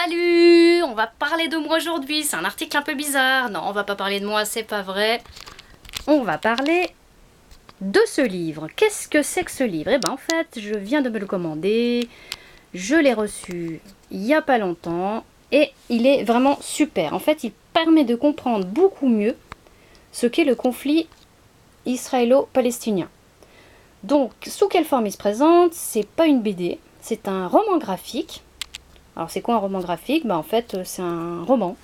Salut! On va parler de moi aujourd'hui, c'est un article un peu bizarre. Non, on va pas parler de moi, c'est pas vrai. On va parler de ce livre. Qu'est-ce que c'est que ce livre? Eh ben en fait, je viens de me le commander, je l'ai reçu il y a pas longtemps, et il est vraiment super. En fait, il permet de comprendre beaucoup mieux ce qu'est le conflit israélo-palestinien. Donc, sous quelle forme il se présente? C'est pas une BD, c'est un roman graphique. Alors c'est quoi un roman graphique? En fait c'est un roman,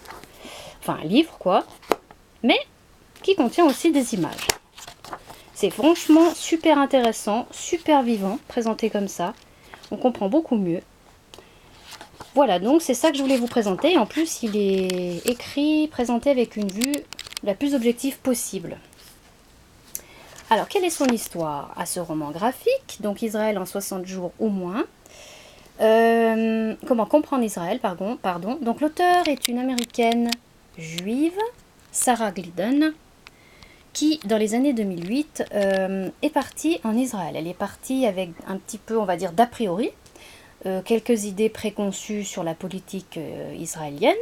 enfin un livre quoi, mais qui contient aussi des images. C'est franchement super intéressant, super vivant, présenté comme ça. On comprend beaucoup mieux. Voilà, donc c'est ça que je voulais vous présenter. En plus il est écrit, présenté avec une vue la plus objective possible. Alors quelle est son histoire à ce roman graphique? Donc Israël en 60 jours ou moins. Comment comprendre Israël, pardon. Donc l'auteur est une américaine juive, Sarah Glidden, qui dans les années 2008 est partie en Israël. Elle est partie avec un petit peu, on va dire, d'a priori, quelques idées préconçues sur la politique israélienne.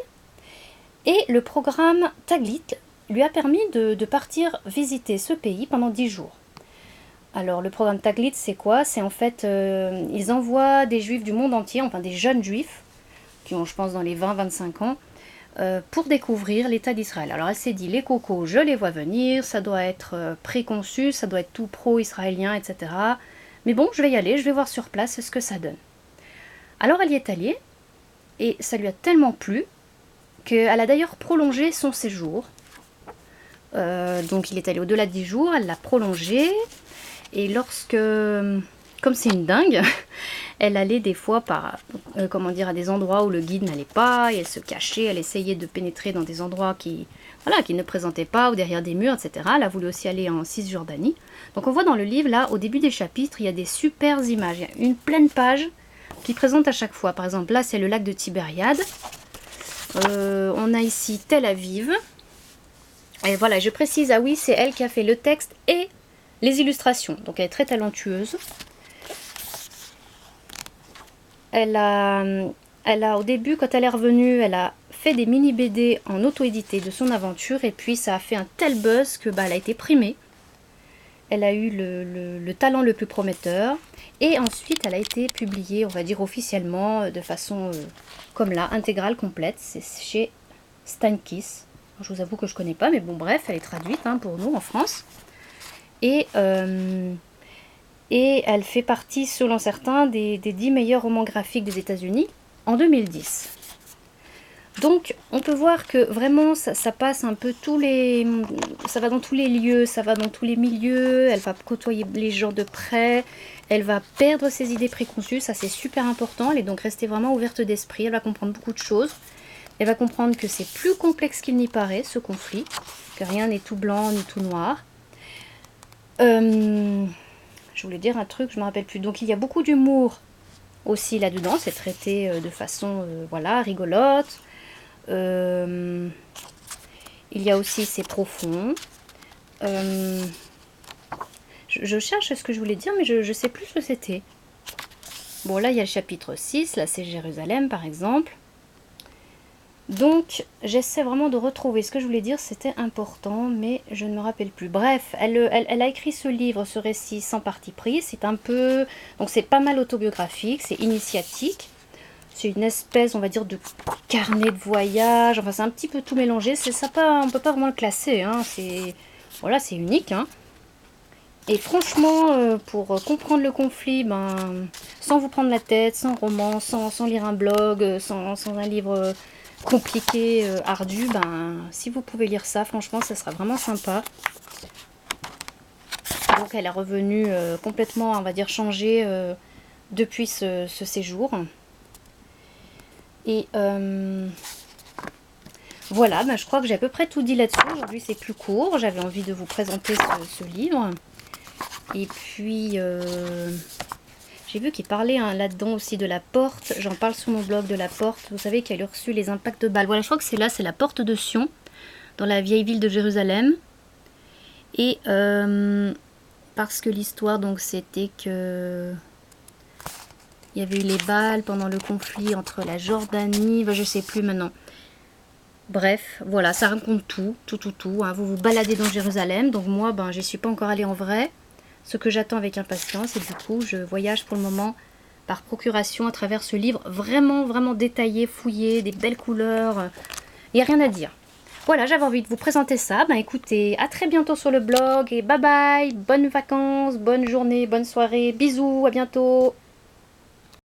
Et le programme Taglit lui a permis de partir visiter ce pays pendant 10 jours. Alors le programme Taglit c'est quoi? C'est en fait, ils envoient des juifs du monde entier, enfin des jeunes juifs, qui ont je pense dans les 20-25 ans, pour découvrir l'État d'Israël. Alors elle s'est dit, les cocos, je les vois venir, ça doit être préconçu, ça doit être tout pro-israélien, etc. Mais bon, je vais y aller, je vais voir sur place ce que ça donne. Alors elle y est allée, et ça lui a tellement plu, qu'elle a d'ailleurs prolongé son séjour. Donc il est allé au-delà de 10 jours, elle l'a prolongé. Et lorsque, comme c'est une dingue, elle allait des fois à des endroits où le guide n'allait pas, et elle se cachait, elle essayait de pénétrer dans des endroits qui ne présentaient pas, ou derrière des murs, etc. Elle a voulu aussi aller en Cisjordanie. Donc on voit dans le livre, là, au début des chapitres, il y a des super images. Il y a une pleine page qui présente à chaque fois. Par exemple, là, c'est le lac de Tibériade. On a ici Tel Aviv. Et voilà, je précise, ah oui, c'est elle qui a fait le texte et les illustrations, donc elle est très talentueuse. Elle a au début, quand elle est revenue, elle a fait des mini BD en auto-édité de son aventure, et puis ça a fait un tel buzz que elle a été primée. Elle a eu le talent le plus prometteur, et ensuite elle a été publiée, on va dire officiellement, de façon comme là, intégrale, complète. C'est chez Steinkiss. Je vous avoue que je connais pas, mais bon bref, elle est traduite pour nous en France. Et elle fait partie, selon certains, des 10 meilleurs romans graphiques des États-Unis en 2010. Donc, on peut voir que vraiment, ça passe un peu ça va dans tous les lieux, ça va dans tous les milieux, elle va côtoyer les gens de près, elle va perdre ses idées préconçues, ça c'est super important, elle est donc restée vraiment ouverte d'esprit, elle va comprendre beaucoup de choses. Elle va comprendre que c'est plus complexe qu'il n'y paraît, ce conflit, que rien n'est tout blanc ni tout noir. Je voulais dire un truc, je ne me rappelle plus. Donc il y a beaucoup d'humour aussi là-dedans, c'est traité de façon rigolote. Il y a aussi, c'est profond. Je cherche ce que je voulais dire, mais je ne sais plus ce que c'était. Bon, là il y a le chapitre 6, là c'est Jérusalem par exemple. Donc, j'essaie vraiment de retrouver ce que je voulais dire, c'était important, mais je ne me rappelle plus. Bref, elle a écrit ce livre, ce récit sans parti pris, c'est un peu... Donc c'est pas mal autobiographique, c'est initiatique, c'est une espèce, on va dire, de carnet de voyage, enfin c'est un petit peu tout mélangé, on peut pas vraiment le classer, c'est unique, Et franchement, pour comprendre le conflit, sans vous prendre la tête, sans roman, sans lire un blog, sans un livre compliqué, ardu, si vous pouvez lire ça, franchement, ça sera vraiment sympa. Donc elle est revenue complètement, on va dire, changée depuis ce séjour. Et voilà, je crois que j'ai à peu près tout dit là-dessus. Aujourd'hui, c'est plus court. J'avais envie de vous présenter ce livre. Et puis, j'ai vu qu'il parlait là-dedans aussi de la porte. J'en parle sur mon blog de la porte. Vous savez qu'elle a reçu les impacts de balles. Voilà, je crois que c'est la porte de Sion, dans la vieille ville de Jérusalem. Et parce que l'histoire, donc, c'était que Il y avait eu les balles pendant le conflit entre la Jordanie, je sais plus maintenant. Bref, voilà, ça raconte tout. Hein. Vous vous baladez dans Jérusalem, donc moi, j'y suis pas encore allée en vrai. Ce que j'attends avec impatience, et du coup, je voyage pour le moment par procuration à travers ce livre vraiment détaillé, fouillé, des belles couleurs. Il n'y a rien à dire. Voilà, j'avais envie de vous présenter ça. Écoutez, à très bientôt sur le blog et bye bye, bonnes vacances, bonne journée, bonne soirée, bisous, à bientôt.